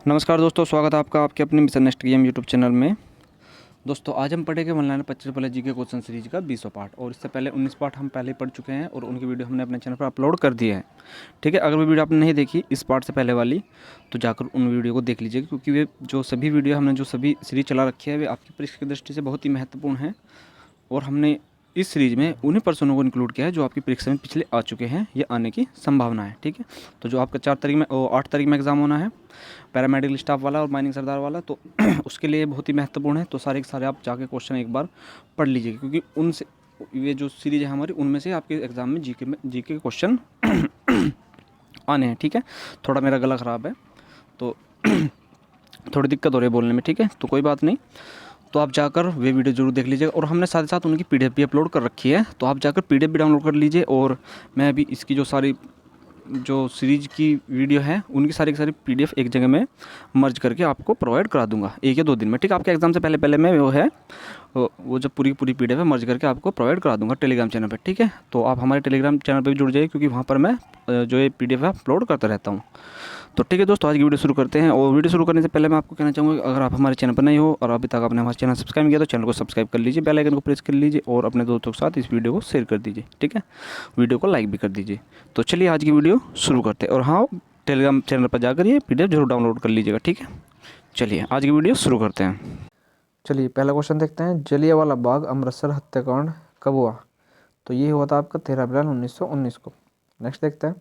नमस्कार दोस्तों, स्वागत है आपका आपके अपने mission next game YouTube channel में। दोस्तों आज हम पढ़ेंगे ऑनलाइन 25 पहले जी के क्वेश्चन सीरीज का 20वां पार्ट, और इससे पहले 19 पार्ट हम पहले ही पढ़ चुके हैं और उनकी वीडियो हमने अपने चैनल पर अपलोड कर दिए हैं। ठीक है, अगर वो वीडियो आपने नहीं देखी इस पार्ट से पहले वाली तो जाकर उन वीडियो को देख लीजिएगा, क्योंकि वे जो सभी वीडियो हमने जो सभी सीरीज चला रखी है वे आपकी परीक्षा की दृष्टि से बहुत ही महत्वपूर्ण है। और हमने इस सीरीज़ में उन्हीं पर्सनों को इंक्लूड किया है जो आपकी परीक्षा में पिछले आ चुके हैं या आने की संभावना है। ठीक है, तो जो आपका 8 तारीख में एग्ज़ाम होना है पैरामेडिकल स्टाफ वाला और माइनिंग सरदार वाला, तो उसके लिए बहुत ही महत्वपूर्ण है। तो सारे के सारे आप जाके क्वेश्चन एक बार पढ़ लीजिएगा, क्योंकि उनसे ये जो सीरीज़ है हमारी उनमें से आपके एग्ज़ाम में जी के क्वेश्चन आने हैं। ठीक है, थोड़ा मेरा गला ख़राब है तो थोड़ी दिक्कत हो रही है बोलने में। ठीक है, तो कोई बात नहीं, तो आप जाकर वे वीडियो जरूर देख लीजिएगा। और हमने साथ ही साथ उनकी पीडीएफ भी अपलोड कर रखी है, तो आप जाकर पीडीएफ भी डाउनलोड कर लीजिए। और मैं अभी इसकी जो सारी जो सीरीज़ की वीडियो है उनकी सारी की सारी पीडीएफ एक जगह में मर्ज करके आपको प्रोवाइड करा दूंगा 1 या 2 दिन में। ठीक है, आपके एग्ज़ाम से पहले पहले मैं वो जो पूरी पूरी पीडीएफ है मर्ज करके आपको प्रोवाइड करा दूंगा टेलीग्राम चैनल पर। ठीक है, तो आप हमारे टेलीग्राम चैनल पर भी जुड़ जाइए, क्योंकि वहाँ पर मैं जो ये पीडीएफ है अपलोड करता रहता हूँ। तो ठीक है दोस्तों, आज की वीडियो शुरू करते हैं। और वीडियो शुरू करने से पहले मैं आपको कहना चाहूँगा, अगर आप हमारे चैनल पर नहीं हो और अभी तक आपने हमारे चैनल सब्सक्राइब नहीं किया तो चैनल को सब्सक्राइब कर लीजिए, बेल आइकन को प्रेस कर लीजिए और अपने दोस्तों के साथ इस वीडियो को शेयर कर दीजिए। ठीक है, वीडियो को लाइक भी कर दीजिए। तो चलिए आज की वीडियो शुरू करते हैं। और हाँ, टेलीग्राम चैनल पर जाकर ये पीडीएफ जरूर डाउनलोड कर लीजिएगा। ठीक है, चलिए आज की वीडियो शुरू करते हैं। चलिए पहला क्वेश्चन देखते हैं, जलियांवाला बाग अमृतसर हत्याकांड कब हुआ? तो ये हुआ था आपका 13 अप्रैल 1919 को। नेक्स्ट देखते हैं,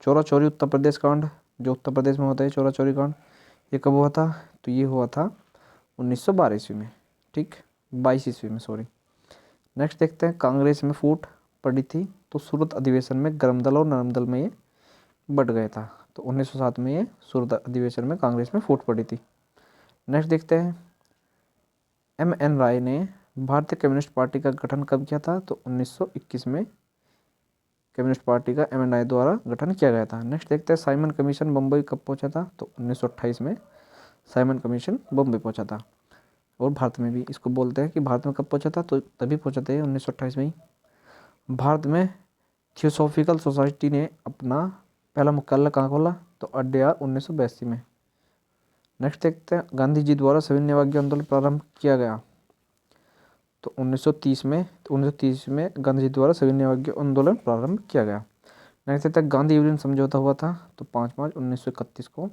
चोरा चोरी उत्तर प्रदेश कांड, जो उत्तर प्रदेश में होता है चोरा चोरी कांड, ये कब हुआ था? तो ये हुआ था 1912 ईस्वी में। ठीक, 22 ईस्वी में, सॉरी। नेक्स्ट देखते हैं, कांग्रेस में फूट पड़ी थी तो सूरत अधिवेशन में गर्म दल और नरम दल में ये बढ़ गया था। तो 1907 में ये सूरत अधिवेशन में कांग्रेस में फूट पड़ी थी। नेक्स्ट देखते हैं, M.N. राय ने भारतीय कम्युनिस्ट पार्टी का गठन कब किया था? तो 1921 में कम्युनिस्ट पार्टी का M.N. राय द्वारा गठन किया गया था। नेक्स्ट देखते हैं, साइमन कमीशन बम्बई कब पहुंचा था? तो 1928 में साइमन कमीशन बम्बई पहुंचा था। और भारत में भी इसको बोलते हैं कि भारत में कब पहुंचा था? तो तभी पहुंचा था 1928 में ही। भारत में थियोसॉफिकल सोसाइटी ने अपना पहला मुख्यालय कहाँ खोला? तो अड्यार 1982 में। नेक्स्ट देखते हैं, गांधी जी द्वारा सविनय अवज्ञा आंदोलन प्रारंभ किया गया तो 1930 में। तो 1930 में गांधी जी द्वारा सविनय अवज्ञा आंदोलन प्रारंभ किया गया। नेक्स्ट देखते हैं, गांधी यूनियन समझौता हुआ था तो 5 मार्च 1931 को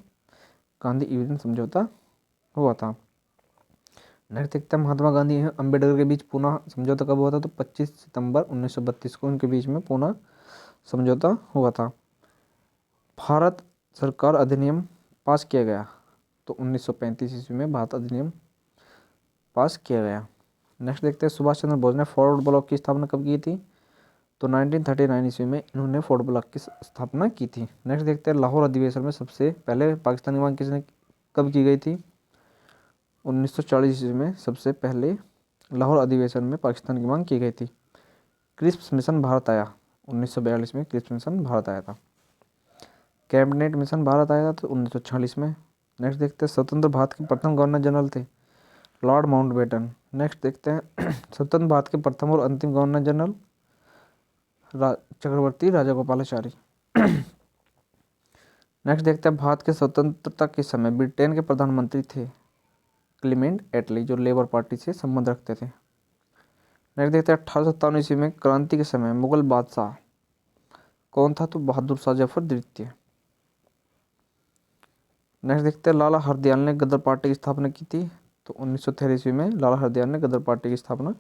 गांधी यूनियन समझौता हुआ था। नेक्स्ट देखते हैं, महात्मा गांधी और अम्बेडकर के बीच पुनः समझौता कब हुआ था? तो 25 सितंबर 1932 को उनके बीच में पुनः समझौता हुआ था। भारत सरकार अधिनियम पास किया गया तो 1935 ईस्वी में भारत अधिनियम पास किया गया। नेक्स्ट देखते हैं, सुभाष चंद्र बोस ने फॉरवर्ड ब्लॉक की स्थापना कब की थी? तो 1939 ईस्वी में इन्होंने फॉरवर्ड ब्लॉक की स्थापना की थी। नेक्स्ट देखते हैं, लाहौर अधिवेशन में सबसे पहले पाकिस्तानी मांग किसने कब की गई थी? 1940 ईस्वी में सबसे पहले लाहौर अधिवेशन में पाकिस्तान की मांग की गई थी। क्रिप्स मिशन भारत आया 1942 में, क्रिप्स मिशन भारत आया था। कैबिनेट मिशन भारत आया था तो 1946 में। नेक्स्ट देखते हैं, स्वतंत्र भारत के प्रथम गवर्नर जनरल थे लॉर्ड माउंटबेटन। नेक्स्ट देखते हैं, स्वतंत्र भारत के प्रथम और अंतिम गवर्नर जनरल चक्रवर्ती राजागोपालाचारी। नेक्स्ट देखते हैं, भारत के स्वतंत्रता के समय ब्रिटेन के प्रधानमंत्री थे क्लीमेंट एटली, जो लेबर पार्टी से संबंध रखते थे। नेक्स्ट देखते हैं, 1857 ईस्वी में क्रांति के समय मुगल बादशाह कौन था? तो बहादुर शाह जफर द्वितीय। नेक्स्ट देखते हैं, लाला हरदयाल ने गदर पार्टी की स्थापना की थी तो 1913 ईस्वी में लाला हरदयाल ने गदर पार्टी की स्थापना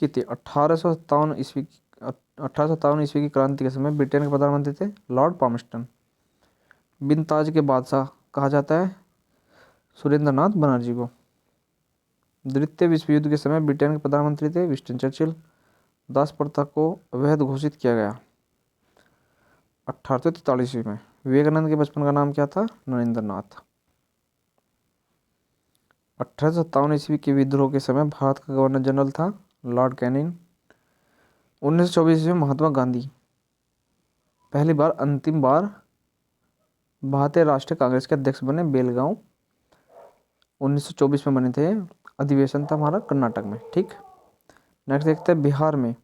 की थी। 1857 ईस्वी की क्रांति के समय ब्रिटेन के प्रधानमंत्री थे लॉर्ड पामस्टन। बिन ताज के बादशाह कहा जाता है सुरेंद्रनाथ बनर्जी को। द्वितीय विश्व युद्ध के समय ब्रिटेन के प्रधानमंत्री थे विंस्टन चर्चिल। दास प्रथा को अवैध घोषित किया गया 1843 ईस्वी में। विवेकानंद के बचपन का नाम क्या था? नरेंद्र नाथ। 1857 ईस्वी के विद्रोह के समय भारत का गवर्नर जनरल था लॉर्ड कैनिंग। 1924 में महात्मा गांधी पहली बार अंतिम बार भारतीय राष्ट्रीय कांग्रेस के अध्यक्ष बने बेलगांव 1924 में बने थे। अधिवेशन था हमारा कर्नाटक में। ठीक, नेक्स्ट देखते हैं, बिहार में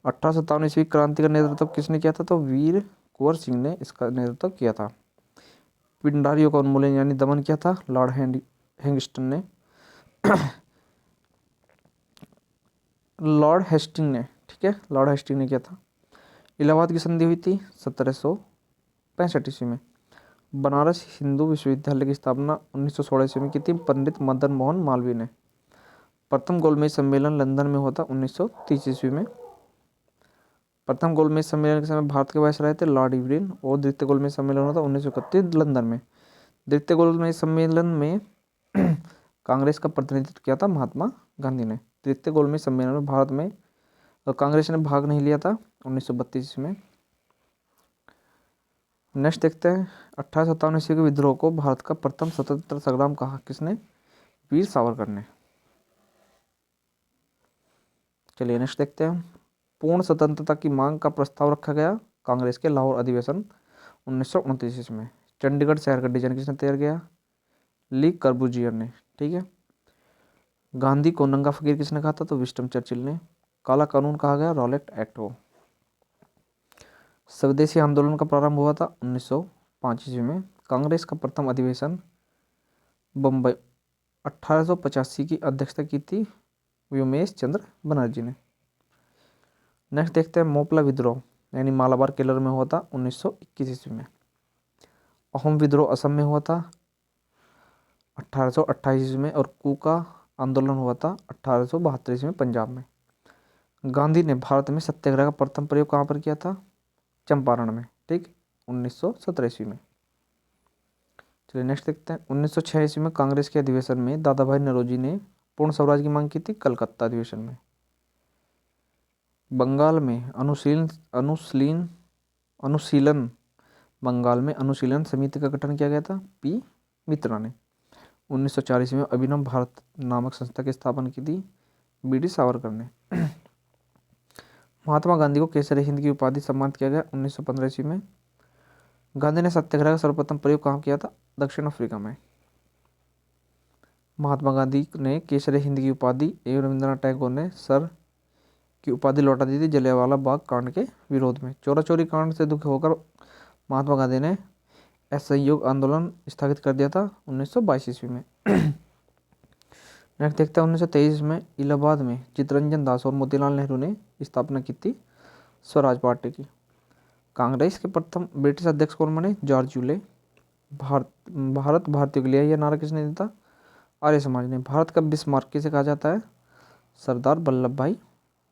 1857 ईस्वी क्रांति का नेतृत्व किसने किया था? तो वीर कुंवर सिंह ने इसका नेतृत्व किया था। पिंडारियों का उन्मूलन यानी दमन किया था लॉर्ड हेंगिस्टन ने, लॉर्ड हेस्टिंग ने, ठीक है, लॉर्ड हेस्टिंग ने किया था। इलाहाबाद की संधि हुई थी 1765 ईस्वी में। बनारस हिंदू विश्वविद्यालय की स्थापना 1916 ईस्वी में की थी पंडित मदन मोहन मालवीय ने। प्रथम गोलमेज सम्मेलन लंदन में हुआ था 1930 ईस्वी में। प्रथम गोलमेज सम्मेलन के समय भारत के वायसराय थे लॉर्ड इरविन, और द्वितीय गोलमेज सम्मेलन हुआ था 1931 लंदन में। द्वितीय गोलमेज सम्मेलन में कांग्रेस का प्रतिनिधित्व किया था महात्मा गांधी ने। तृतीय गोलमेज सम्मेलन में भारत में कांग्रेस ने भाग नहीं लिया था 1932 में। नेक्स्ट देखते हैं 1857 ईस्वी के विद्रोह को भारत का प्रथम स्वतंत्रता संग्राम कहा किसने? वीर सावरकर ने। चलिए नेक्स्ट देखते हैं। पूर्ण स्वतंत्रता की मांग का प्रस्ताव रखा गया कांग्रेस के लाहौर अधिवेशन 1929 ईस्वी में। चंडीगढ़ शहर का डिजाइन किसने तैयार किया? ली कर्बूजियर ने, ठीक है। गांधी को नंगा फकीर किसने कहा था? तो विंस्टन चर्चिल ने। काला कानून कहा गया रॉलेट एक्ट हो। स्वदेशी आंदोलन का प्रारंभ हुआ था 1905 ईस्वी में। कांग्रेस का प्रथम अधिवेशन बम्बई 1885 की अध्यक्षता की थी व्योमेश चंद्र बनर्जी ने। नेक्स्ट देखते हैं मोपला विद्रोह यानी मालाबार केरल में हुआ था 1921 ईस्वी में। अहोम विद्रोह असम में हुआ था 1828 ईस्वी में, और कूका आंदोलन हुआ था 1872 ईस्वी में पंजाब में। गांधी ने भारत में सत्याग्रह का प्रथम प्रयोग कहाँ पर किया था? चंपारण में, ठीक, 1917 ईस्वी में। चलिए नेक्स्ट देखते हैं 1906 ईस्वी में कांग्रेस के अधिवेशन में दादा भाई नौरोजी ने पूर्ण स्वराज की मांग की थी कलकत्ता अधिवेशन में। बंगाल में अनुशीलन बंगाल में अनुशीलन समिति का गठन किया गया था पी मित्रा ने। 1904 ईस्वी में अभिनव भारत नामक संस्था की स्थापना की थी बी.डी. सावरकर ने। महात्मा गांधी को केसरी हिंद की उपाधि सम्मानित किया गया 1915 ईस्वी में। गांधी ने सत्याग्रह का सर्वप्रथम प्रयोग कहाँ किया था? दक्षिण अफ्रीका में। महात्मा गांधी ने केसरी हिंद की उपाधि एवं रविंद्रनाथ टैगोर ने सर की उपाधि लौटा दी थी जलियांवाला बाग कांड के विरोध में। चोरा चोरी कांड से दुखी होकर महात्मा गांधी ने असहयोग आंदोलन स्थगित कर दिया था 1922 ईस्वी में। नेक्स्ट देखते हैं 1923 में इलाहाबाद में चित्तरंजन दास और मोतीलाल नेहरू ने स्थापना की थी स्वराज पार्टी की। कांग्रेस के प्रथम ब्रिटिश अध्यक्ष कौन बने? George Yule. भारत भारतीयों के लिए यह नारा किसने दिया था? आर्य समाज ने। भारत का बिस्मार्क किसे कहा जाता है? सरदार वल्लभ भाई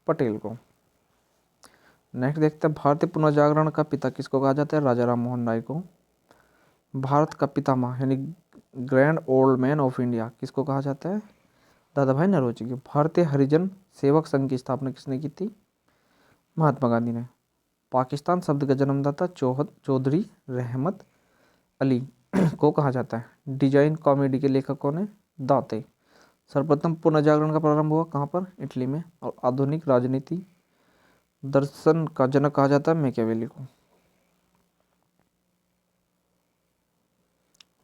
पटेल को। नेक्स्ट देखते हैं भारतीय पुनर्जागरण का पिता किसको कहा जाता है? राजा राम मोहन राय को। भारत का पितामह यानी grand old man of India किसको कहा जाता है? दादा भाई नौरोजी की। भारतीय हरिजन सेवक संघ की स्थापना किसने की थी? महात्मा गांधी ने। पाकिस्तान शब्द का जन्मदाता चौधरी रहमत अली को कहा जाता है? डिजाइन कॉमेडी के लेखक कौन है? दाते। सर्वप्रथम पुनर्जागरण का प्रारंभ हुआ कहाँ पर? इटली में। और आधुनिक राजनीति दर्शन का जनक कहा जाता है मैकियावेली को।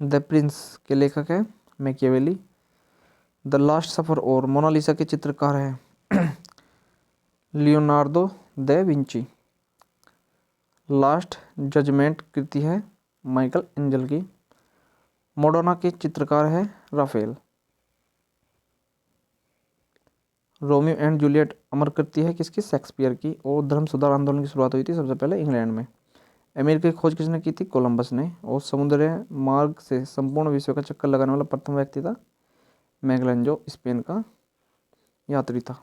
द प्रिंस के लेखक है मैकियावेली। द लास्ट सफर और मोनालिसा के चित्रकार हैं Leonardo da Vinci. Last judgement कृति है माइकल एंजल की। मोडोना के चित्रकार है राफेल। रोमियो एंड जूलियट अमर कृति है किसकी? शेक्सपियर की। और धर्म सुधार आंदोलन की शुरुआत हुई थी सबसे पहले इंग्लैंड में। अमेरिका की खोज किसने की थी? कोलंबस ने। और समुद्री मार्ग से संपूर्ण विश्व का चक्कर लगाने वाला प्रथम व्यक्ति था मैगलन, जो स्पेन का यात्री था।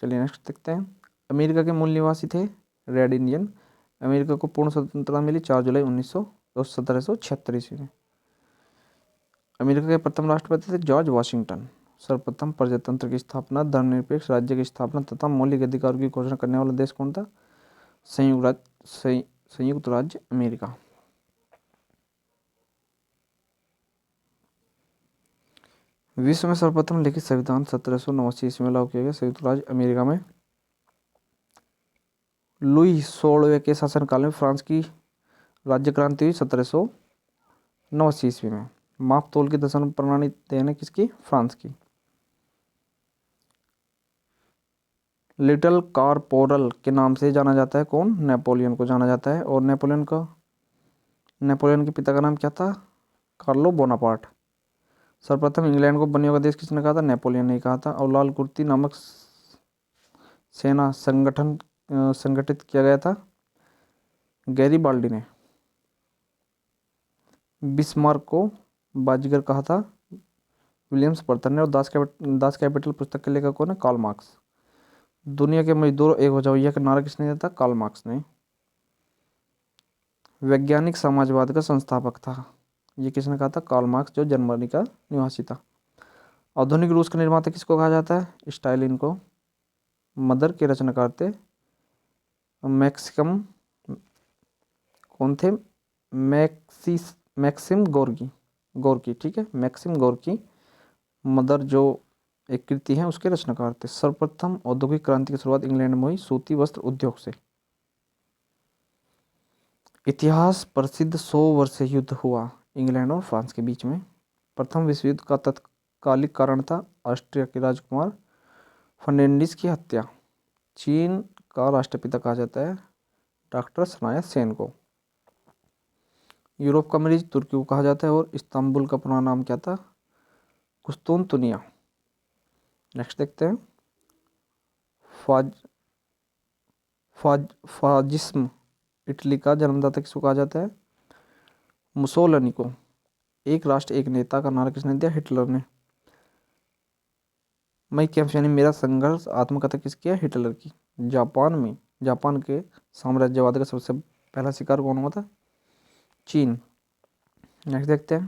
चलिए नेक्स्ट देखते हैं। अमेरिका के मूल निवासी थे रेड इंडियन। अमेरिका को पूर्ण स्वतंत्रता मिली 4 जुलाई 1776 ईस्वी में। अमेरिका के प्रथम राष्ट्रपति थे जॉर्ज वाशिंगटन। सर्वप्रथम प्रजातंत्र की स्थापना, धर्मनिरपेक्ष राज्य की स्थापना तथा मौलिक अधिकारों की घोषणा करने वाला देश कौन था? संयुक्त राज्य अमेरिका। विश्व में सर्वप्रथम लिखित संविधान 1789 ईस्वी में लागू किया गया संयुक्त राज्य अमेरिका में। लुई 16वें के शासनकाल में फ्रांस की राज्य क्रांति हुई 1789 ईस्वी में। माप तोल की दशम प्रणाली देन है किसकी? फ्रांस की। लिटिल कॉरपोरल के नाम से जाना जाता है कौन? नेपोलियन को जाना जाता है। और नेपोलियन के पिता का नाम क्या था? Carlo Bonaparte. सर्वप्रथम इंग्लैंड को बनियों का देश किसने कहा था? नेपोलियन ने कहा था। और लाल कुर्ती नामक सेना संगठित किया गया था गैरीबाल्डी ने। बिस्मार्क को बाजीगर कहा था विलियम्स बर्थर ने। और दास कैपिटल पुस्तक के लेखक कौन है? Karl Marx. दुनिया के मजदूरों एक हो जाओ, यह नारा किसने दिया था? कार्ल मार्क्स ने। वैज्ञानिक समाजवाद का संस्थापक था, ये किसने कहा था? कार्ल मार्क्स, जो जर्मनी का निवासी था। आधुनिक रूस का निर्माता किसको कहा जाता है? स्टालिन को। मदर के रचनाकार थे मैक्सिम कौन थे? मैक्सिम गोर्की, ठीक है, मैक्सिम गोर्की। मदर जो एक कृति है उसके रचनाकार थे। सर्वप्रथम औद्योगिक क्रांति की शुरुआत इंग्लैंड में हुई सूती वस्त्र उद्योग से। इतिहास प्रसिद्ध 100 वर्षीय युद्ध हुआ इंग्लैंड और फ्रांस के बीच में। प्रथम विश्व युद्ध का तत्कालिक कारण था ऑस्ट्रिया के राजकुमार फर्नांडिस की हत्या। चीन का राष्ट्रपिता कहा जाता है डॉक्टर सनाया सेन को। यूरोप का मरीज तुर्की को कहा जाता है। और इस्तांबुल का पुराना नाम क्या था? कुस्तुनतुनिया। नेक्स्ट देखते हैं। फाज फाज फाजिस्म इटली का जन्मदाता किसको कहा जाता है? मुसोलिनी को। एक राष्ट्र एक नेता का नारा किसने दिया? हिटलर ने। मई कैंप यानी मेरा संघर्ष आत्मकथा किसकी है? हिटलर की। जापान के साम्राज्यवाद का सबसे पहला शिकार कौन हुआ था? चीन। नेक्स्ट देखते हैं।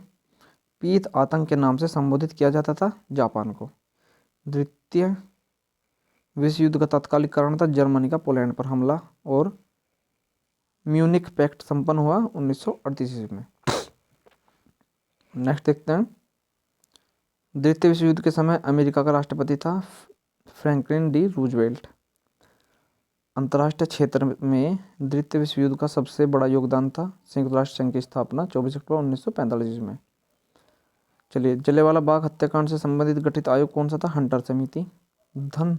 पीत आतंक के नाम से संबोधित किया जाता था जापान को। द्वितीय विश्व युद्ध का तात्कालिक कारण था जर्मनी का पोलैंड पर हमला। और म्यूनिख पैक्ट संपन्न हुआ 1938 ईस्वी में। नेक्स्ट देखते हैं। द्वितीय विश्व युद्ध के समय अमेरिका का राष्ट्रपति था फ्रैंकलिन डी रूजवेल्ट। अंतर्राष्ट्रीय क्षेत्र में द्वितीय विश्व युद्ध का सबसे बड़ा योगदान था संयुक्त राष्ट्र संघ की स्थापना 24 अक्टूबर 1945 में। चलिए, जलियांवाला बाग हत्याकांड से संबंधित गठित आयोग कौन सा था? हंटर समिति। धन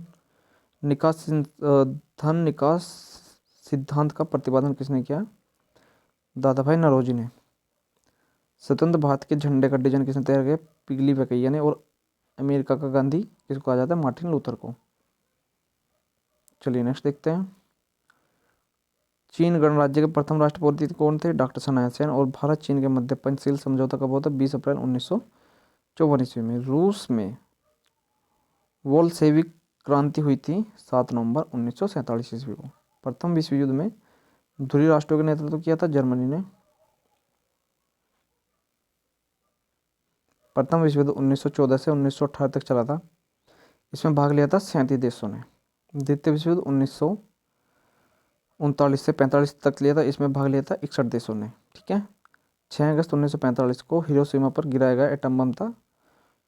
निकास सिद्धांत का प्रतिपादन किसने किया? दादा भाई नौरोजी ने। स्वतंत्र भारत के झंडे का डिजाइन किसने तैयार किया? पिगली वकैया ने। और अमेरिका का गांधी किसको कहा जाता है? मार्टिन लूथर को। चलिए नेक्स्ट देखते हैं। चीन गणराज्य के प्रथम राष्ट्रपति कौन थे? डॉक्टर सनाया सेन। और भारत चीन के मध्य पंचशील समझौता कब होता? 20 अप्रैल 1954 ईस्वी में। रूस में बोल्शेविक क्रांति हुई थी 7 नवंबर 1947 ईस्वी को। प्रथम विश्व युद्ध में ध्रुवीय राष्ट्रों का नेतृत्व किया था जर्मनी ने। प्रथम विश्व युद्ध 1914 से 1918 तक चला था। इसमें भाग लिया था 37 देशों ने। द्वितीय विश्व युद्ध 1939 से 45 तक लिया था। इसमें भाग लिया था 61 देशों ने, ठीक है। 6 अगस्त 1945 को हिरोशिमा पर गिराया गया एटम बम था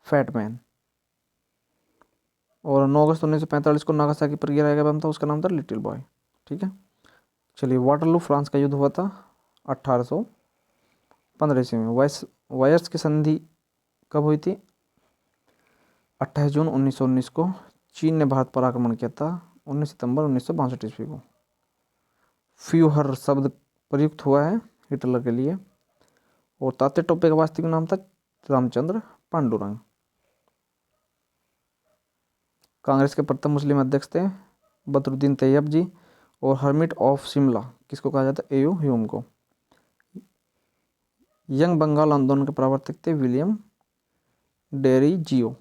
फैट मैन। और 9 अगस्त 1945 को नागासाकी पर गिराया गया बम था, उसका नाम था लिटिल बॉय, ठीक है। चलिए, वाटरलू फ्रांस का युद्ध हुआ था 1815 ईस्वी में। वायर्स की संधि कब हुई थी? 28 जून 1919 को। चीन ने भारत पर आक्रमण किया था 19 सितंबर 1962 ईस्वी को। फ्यूहर शब्द प्रयुक्त हुआ है हिटलर के लिए। और तात्या टोपे का वास्तविक नाम था रामचंद्र पांडुरंग। कांग्रेस के प्रथम मुस्लिम अध्यक्ष थे बदरुद्दीन तैयब जी। और हर्मिट ऑफ शिमला किसको कहा जाता है? एयू ह्यूम को। यंग बंगाल आंदोलन के प्रवर्तक थे विलियम डेरिजियो।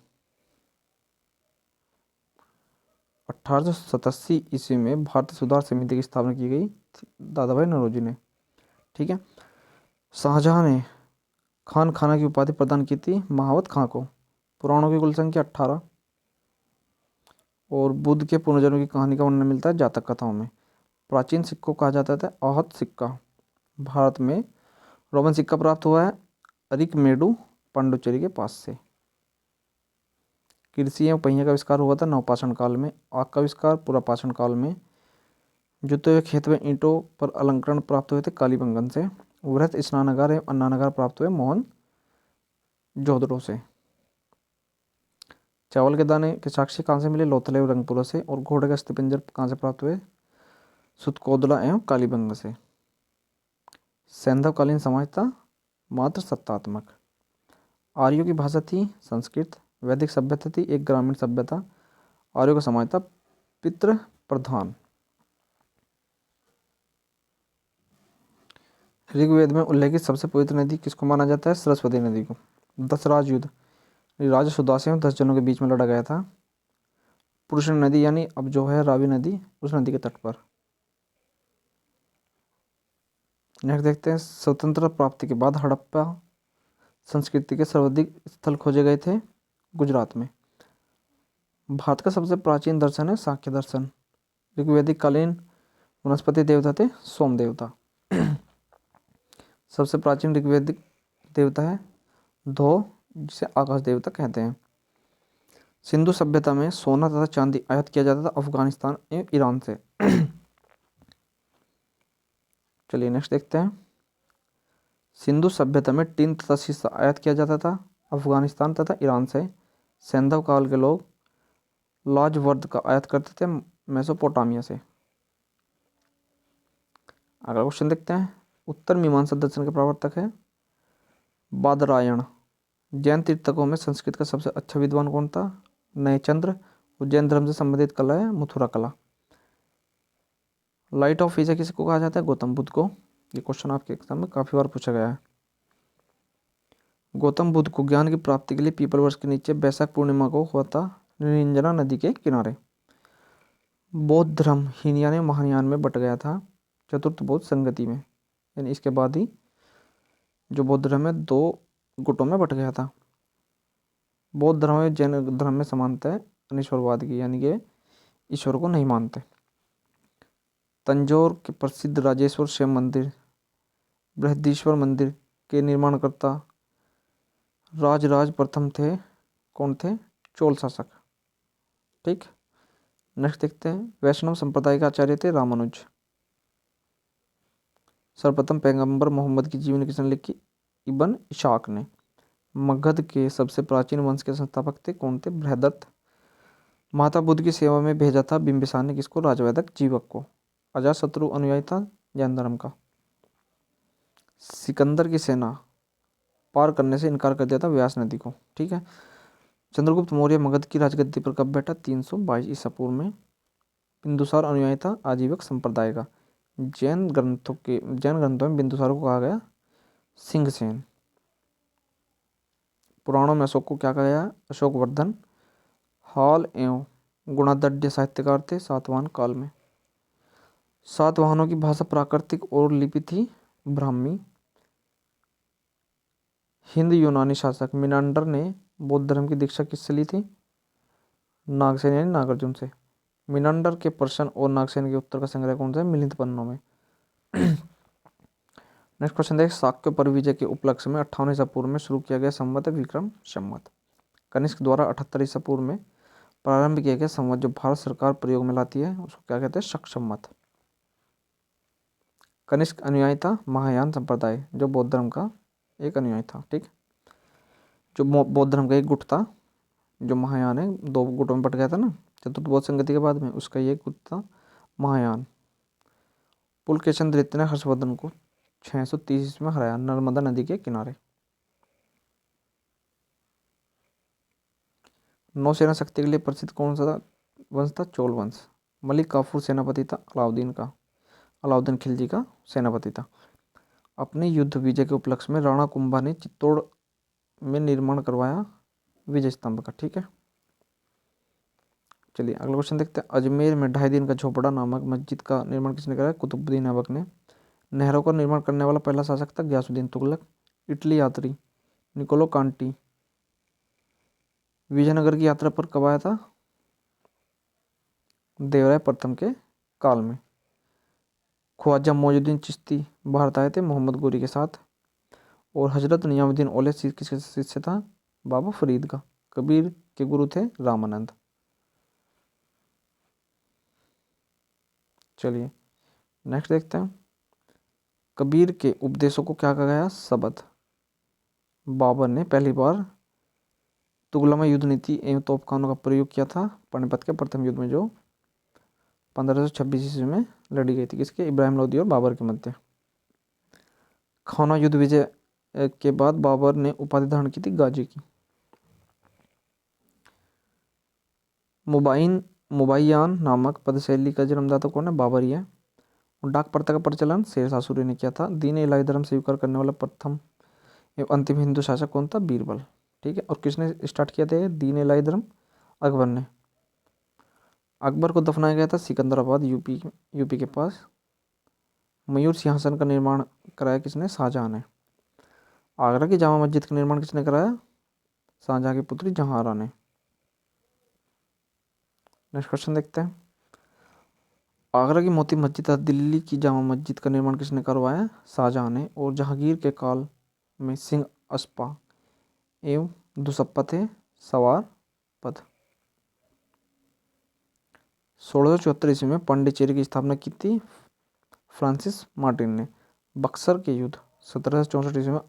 1887 ईस्वी में भारतीय सुधार समिति की स्थापना की गई दादा भाई नौरोजी ने, ठीक है। शाहजहां ने खान खाना की उपाधि प्रदान की थी महावत खां को। पुराणों की कुल संख्या 18। और बुद्ध के पुनर्जन्म की कहानी का वर्णन मिलता है जातक कथाओं में। प्राचीन सिक्कों को कहा जाता था आहत सिक्का। भारत में रोमन सिक्का प्राप्त हुआ है अरिकमेडु पांडुचेरी के पास से। कृषि एवं पहिया का आविष्कार हुआ था नवपाषाण काल में। आग का आविष्कार पुरापाषाण काल में। जुते हुए खेत में ईंटों पर अलंकरण प्राप्त हुए थे कालीबंगन से। वृहत स्नानागार एवं अन्नागार प्राप्त हुए मोहन जोदड़ो से। चावल के दाने के साक्ष्य कहाँ से मिले? लोथल एवं रंगपुरा से। और घोड़े का अस्थिपंजर कहाँ से प्राप्त हुए? सुतकोदला एवं कालीबंगा से। सैंधवकालीन समाज था मात्र सत्तात्मक। आर्यों की भाषा थी संस्कृत। वैदिक सभ्यता थी एक ग्रामीण सभ्यता। आर्यों का समाज था पितृ प्रधान। ऋग्वेद में उल्लेखित सबसे पवित्र नदी किसको माना जाता है? सरस्वती नदी को। दशराज युद्ध राजा सुदास एवं 10 जनों के बीच में लड़ा गया था। पुरुष नदी यानी अब जो है रावी नदी, उस नदी के तट पर। नेक्स्ट देखते हैं, स्वतंत्रता प्राप्ति के बाद हड़प्पा संस्कृति के सर्वाधिक स्थल खोजे गए थे गुजरात में। भारत का सबसे प्राचीन दर्शन है सांख्य दर्शन। ऋग्वैदिक कालीन वनस्पति देवता थे सोम देवता। सबसे प्राचीन ऋग्वैदिक देवता है धो, जिसे आकाश देवता कहते हैं। सिंधु सभ्यता में सोना तथा चांदी आयात किया जाता था अफगानिस्तान एवं ईरान से। चलिए नेक्स्ट देखते हैं, सिंधु सभ्यता में टीन तथा शीशा आयात किया जाता था अफगानिस्तान तथा ईरान से। सैंधव काल के लोग लाजवर्द का आयात करते थे मेसोपोटामिया से। अगला क्वेश्चन देखते हैं, उत्तर मीमांसा दर्शन के प्रवर्तक है बादरायण। जैन तीर्थकों में संस्कृत का सबसे अच्छा विद्वान कौन था? नयचंद्र। और जैन धर्म से संबंधित कला है मथुरा कला। लाइट ऑफ एशिया किसको कहा जाता है? गौतम बुद्ध को। ये क्वेश्चन आपके एग्जाम में काफी बार पूछा गया है। गौतम बुद्ध को ज्ञान की प्राप्ति के लिए पीपल वृक्ष के नीचे वैशाख पूर्णिमा को हुआ था निरंजना नदी के किनारे। बौद्ध धर्म हीनयान में महायान में बट गया था चतुर्थ बौद्ध संगति में, यानी इसके बाद ही जो बौद्ध धर्म है 2 गुटों में बट गया था। बौद्ध धर्म में जैन धर्म में समानता है अनिश्वरवाद की, यानी कि ईश्वर को नहीं मानते। तंजौर के प्रसिद्ध राजेश्वर शिव मंदिर बृहदीश्वर मंदिर के निर्माणकर्ता राजराज प्रथम थे। कौन थे? चोल शासक। ठीक, नेक्स्ट देखते हैं, वैष्णव संप्रदाय के आचार्य थे रामानुज। सर्वप्रथम पैगंबर मोहम्मद की जीवनी किसने लिखी? इब्न इशाक ने। मगध के सबसे प्राचीन वंश के संस्थापक थे कौन थे? बृहदत्त। माता बुद्ध की सेवा में भेजा था बिंबिसार ने किसको? राजवैदक जीवक को। अजातशत्रु अनुयायी था जैन धर्म का। सिकंदर की सेना पार करने से इनकार कर दिया था व्यास नदी को। ठीक है, चंद्रगुप्त मौर्य मगध की राजगद्दी पर कब बैठा? 322 ईसा पूर्व में। बिंदुसार अनुयायी था आजीवक संप्रदाय का। जैन ग्रंथों में बिंदुसार को कहा गया सिंहसेन। पुराणों में अशोक को क्या कहा गया? अशोकवर्धन। हाल एवं गुणाढ्य साहित्यकार थे सातवाहन काल में। सातवाहनों की भाषा प्राकृतिक और लिपि थी ब्राह्मी। हिंद यूनानी शासक मिनांडर ने बौद्ध धर्म की दीक्षा किससे ली थी? नागसेन यानी नागार्जुन से। मिनांडर के प्रश्न और नागसेन के उत्तर का संग्रह कौन सा है? मिलिंद पन्नों में। नेक्स्ट क्वेश्चन देख, शाक्य पर विजय के उपलक्ष्य में 58 ईसा पूर्व में शुरू किया गया संवत है विक्रम संवत। कनिष्क द्वारा 78 ईसा पूर्व में प्रारंभ किया गया संवत जो भारत सरकार प्रयोग में लाती है उसको क्या कहते हैं? शक संवत। कनिष्क अनुयायी था महायान संप्रदाय जो बौद्ध धर्म का एक अनुयायी था। ठीक, जो बौद्ध धर्म का एक गुट था जो महायान है, 2 गुटों में बट गया था ना चतुर्थ बौद्ध संगति के बाद में, उसका ये गुट था महायान। पुलकेशन द्वितीय ने हर्षवर्धन को 630 में हराया नर्मदा नदी के किनारे। नौसेना शक्ति के लिए प्रसिद्ध कौन सा वंश था? चोल वंश। मलिक काफूर सेनापति था अलाउद्दीन खिलजी का सेनापति था। अपने युद्ध विजय के उपलक्ष्य में राणा कुंभा ने चित्तौड़ में निर्माण करवाया विजय स्तंभ का। ठीक है, चलिए अगला क्वेश्चन देखते हैं, अजमेर में 2.5 दिन का झोपड़ा नामक मस्जिद का निर्माण किसने कराया? कुतुबुद्दीन ऐबक ने। नहरों का निर्माण करने वाला पहला शासक था गयासुद्दीन तुगलक। इटली यात्री निकोलो कांटी विजयनगर की यात्रा पर कब आया था? देवराय प्रथम के काल में। ख्वाजा मोइनुद्दीन चिश्ती भारत आए थे मोहम्मद गोरी के साथ। और हजरत नियामुद्दीन औलिया किसके शिष्य था? बाबा फरीद का। कबीर के गुरु थे रामानंद। चलिए नेक्स्ट देखते हैं, कबीर के उपदेशों को क्या कहा गया? शब्द। बाबर ने पहली बार तुगलमा युद्ध नीति एवं तोपखानों का प्रयोग किया था पानीपत के प्रथम युद्ध में, जो 1526 ईस्वी में लड़ी गई थी, किसके, इब्राहिम लोदी और बाबर के मध्य। खाना युद्ध विजय के बाद बाबर ने उपाधि धारण की थी गाजी की। मुबाइयान नामक पदशैली का जन्मदाता कौन है, बाबर ही है। और डाक प्रथा का प्रचलन शेरशाह सूरी ने किया था। दीन इलाही धर्म स्वीकार करने वाला प्रथम एवं अंतिम हिंदू शासक कौन था, बीरबल। ठीक है, और किसने स्टार्ट किया था दीन इलाही धर्म, अकबर ने। अकबर को दफनाया गया था सिकंदराबाद, यूपी के पास। मयूर सिंहासन का निर्माण कराया किसने, शाहजहां ने। आगरा की जामा मस्जिद का निर्माण किसने कराया, शाहजहां की पुत्री जहांआरा ने। नेक्स्ट क्वेश्चन देखते हैं। आगरा की मोती मस्जिद तथा दिल्ली की जामा मस्जिद का निर्माण किसने करवाया, शाहजहां ने। और जहांगीर के काल में सिंह अस्पा एवं दुसप्पा थे सवार पद। 1674 ईस्वी में पांडिचेरी की स्थापना की थी फ्रांसिस मार्टिन ने। बक्सर के युद्ध 1764 ईस्वी में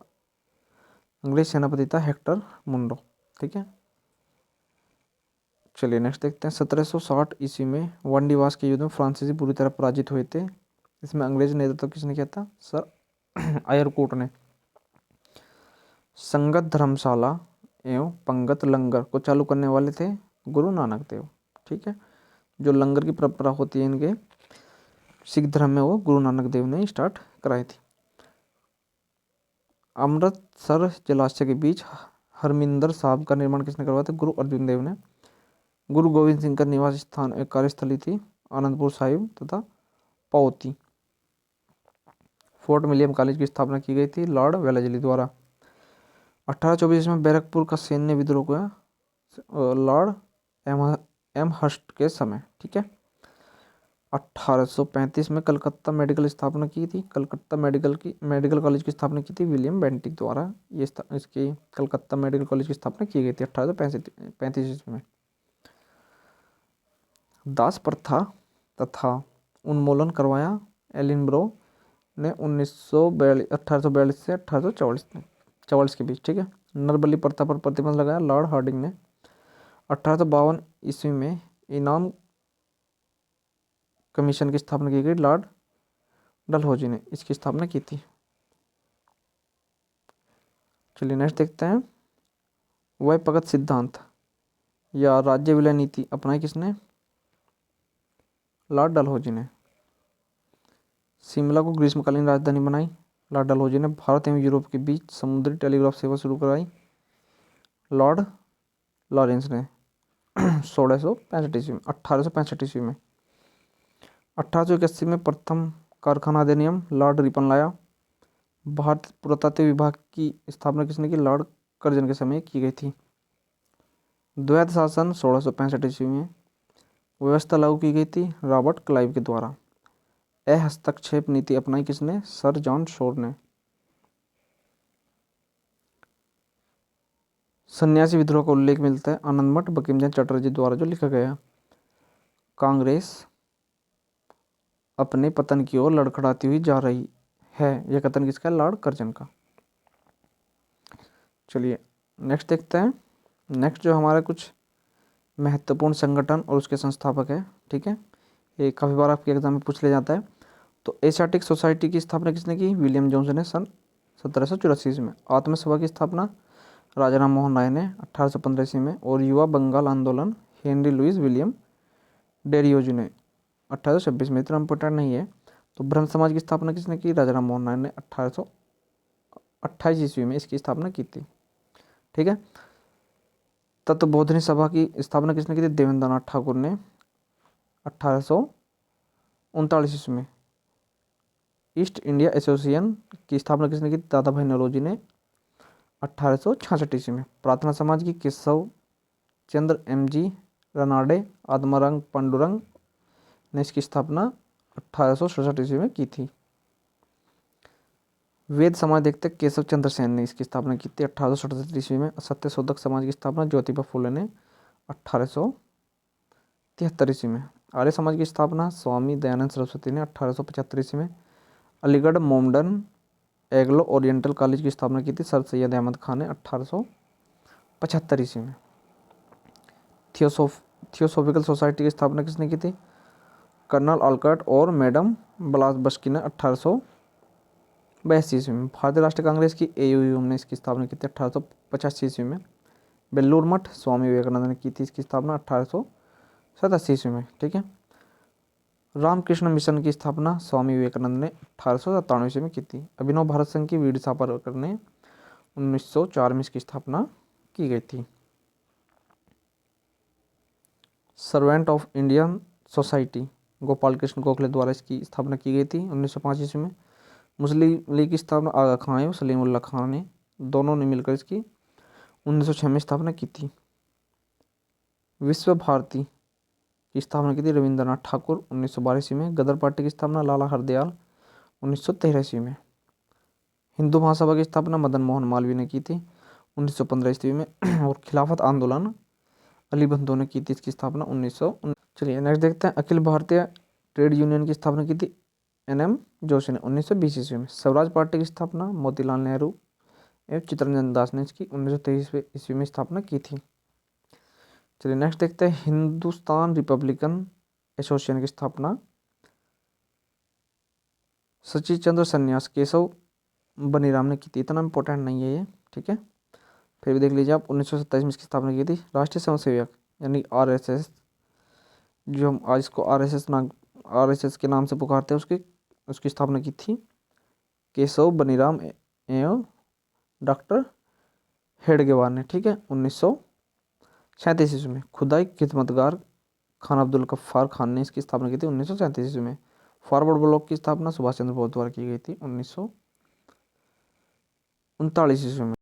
अंग्रेज सेनापति था हेक्टर मुंडो। ठीक है, चलिए नेक्स्ट देखते हैं। 1760 ईस्वी में वांडीवास के युद्ध में फ्रांसीसी पूरी तरह पराजित हुए थे। इसमें अंग्रेज नेतृत्व किसने किया था, सर आयरकोट ने। संगत धर्मशाला एवं पंगत लंगर को चालू करने वाले थे गुरु नानक देव। ठीक है, जो लंगर की परंपरा होती है इनके सिख धर्म में, वो गुरु नानक देव ने स्टार्ट कराई थी। अमृतसर जलाशय के बीच हरमिंदर साहब का निर्माण किसने करवाया था, गुरु अर्जुन देव ने। गुरु गोविंद सिंह का निवास स्थान एक कार्यस्थली थी आनंदपुर साहिब तथा पाओती। फोर्ट विलियम कॉलेज की स्थापना की गई थी लॉर्ड वेलेस्ली द्वारा। 1824 में बैरकपुर का सैन्य विद्रोह हुआ लॉर्ड एमहर्स्ट के समय। ठीक है, 1835 में कलकत्ता मेडिकल स्थापना की थी, कलकत्ता मेडिकल कॉलेज की स्थापना की थी विलियम बेंटिक द्वारा। इसकी कलकत्ता मेडिकल कॉलेज की स्थापना की गई थी 1835 ईस्वी में। दास प्रथा तथा उन्मूलन करवाया एलिनब्रो ने 1842 से 1844 के बीच। ठीक है, नरबली प्रथा पर प्रतिबंध लगाया लॉर्ड हार्डिंग ने। 1852 ईस्वी में इनाम कमीशन की स्थापना की गई लॉर्ड डलहौजी ने इसकी स्थापना की थी। चलिए नेक्स्ट देखते हैं। वह भगत सिद्धांत या राज्य विलय नीति अपनाई किसने, लॉर्ड डलहौजी ने। शिमला को ग्रीष्मकालीन राजधानी बनाई लॉर्ड डलहौजी ने। भारत एवं यूरोप के बीच समुद्री टेलीग्राफ सेवा शुरू कराई लॉर्ड लॉरेंस ने 1865 ईस्वी में। 1881 में प्रथम कारखाना अधिनियम लॉर्ड रिपन लाया। भारत पुरातत्व विभाग की स्थापना किसने की, लॉर्ड कर्जन के समय की गई थी। द्वैध शासन 1665 ईस्वी में व्यवस्था लागू की गई थी रॉबर्ट क्लाइव के द्वारा। हस्तक्षेप नीति अपनाई किसने, सर जॉन शोर ने। सन्यासी विद्रोह का उल्लेख मिलता है आनंदमठ बंकिमचंद्र चटर्जी द्वारा जो लिखा गया। कांग्रेस अपने पतन की ओर लड़खड़ाती हुई जा रही है, यह कथन किसका है, लॉर्ड कर्जन का। चलिए नेक्स्ट देखते हैं। नेक्स्ट जो हमारा कुछ महत्वपूर्ण संगठन और उसके संस्थापक है। ठीक है, ये काफ़ी बार आपके एग्जाम में पूछ लिया जाता है। तो एशियाटिक सोसाइटी की स्थापना किसने की, विलियम जोन्स ने सन 1784 में। आत्मसभा की स्थापना राजा राम मोहन राय ने 1815 ईस्वी में। और युवा बंगाल आंदोलन हेनरी लुइस विलियम डेरियोजू ने 1826 में। इतना इंपॉर्टेंट नहीं है। तो ब्रह्म समाज की स्थापना किसने की, राजा राम मोहन राय ने 1828 ईस्वी में इसकी स्थापना की थी। ठीक है, तत्वबोधिनी सभा की स्थापना किसने की थी, देवेंद्र नाथ ठाकुर ने 1839 ईस्वी में। ईस्ट इंडिया एसोसिएशन की स्थापना किसने की, दादा भाई नौरोजी ने 1866 ईस्वी में। प्रार्थना समाज की केशव चंद्र एमजी रनाडे आत्मारंग पांडुरंग ने इसकी स्थापना 1867 ईस्वी में की थी। वेद समाज देखते केशव चंद्र सेन ने इसकी स्थापना की थी 1867 ईस्वी में। सत्य शोधक समाज की स्थापना ज्योतिबा फुले ने 1873 ईस्वी में। आर्य समाज की स्थापना स्वामी दयानंद सरस्वती ने 1875 ईस्वी में। अलीगढ़ मोमडन एग्लो ओरिएंटल कॉलेज की स्थापना की थी सर सैयद अहमद खान ने 1875 ईस्वी में। थियोसॉफिकल सोसाइटी की स्थापना किसने की थी? कर्नल ऑलकट और मैडम ब्लावत्स्की ने 1882 ईस्वी में। भारतीय राष्ट्रीय कांग्रेस की AUM ने इसकी स्थापना की थी 1885 ईस्वी में। बेल्लूर मठ स्वामी विवेकानंद ने की थी इसकी स्थापना 1887 ईस्वी में। ठीक है। रामकृष्ण मिशन की स्थापना स्वामी विवेकानंद ने 1897 ईस्वी में की थी। अभिनव भारत संघ की वीर सावरकर ने 1904 में इसकी स्थापना की गई थी। Servant of Indian society Gopal Krishna Gokhale द्वारा इसकी स्थापना की गई थी 1905 ईस्वी में। मुस्लिम लीग की स्थापना आगा खां एवं सलीमुल्लाह खान ने दोनों ने मिलकर इसकी 1906 में स्थापना की थी। विश्व भारती की स्थापना की थी रविंद्रनाथ ठाकुर 1912 ईस्वी में। गदर पार्टी की स्थापना लाला हरदयाल 1913 ईस्वी में। हिंदू महासभा की स्थापना मदन मोहन मालवीय ने की थी 1915 ईस्वी में। और खिलाफत आंदोलन अली बंधु ने की थी इसकी स्थापना 1900। चलिए नेक्स्ट देखते हैं। अखिल भारतीय ट्रेड यूनियन की स्थापना की थी NM जोशी ने 1920 ईस्वी में। स्वराज पार्टी की स्थापना मोतीलाल नेहरू एवं चित्तरंजन दास ने इसकी 1923 ईस्वी में स्थापना की थी। चलिए नेक्स्ट देखते हैं। हिंदुस्तान रिपब्लिकन एसोसिएशन की स्थापना सचिन चंद्र सन्यास केशव बनीराम ने की थी। इतना इंपॉर्टेंट नहीं है ये, ठीक है, फिर भी देख लीजिए आप। 1927 में इसकी स्थापना की थी। राष्ट्रीय स्वयंसेवक यानी RSS, जो हम आज इसको RSS के नाम से पुकारते हैं, उसकी स्थापना की थी केशव बनीराम एवं डॉक्टर हेडगेवार ने। ठीक है, 1937 ईस्वी में। खुदाई खिदमतगार खान अब्दुल गफ्फार खान ने इसकी स्थापना की थी 1937 ईस्वी में। फॉरवर्ड ब्लॉक की स्थापना सुभाष चंद्र बोस द्वारा की गई थी 1939 ईस्वी में।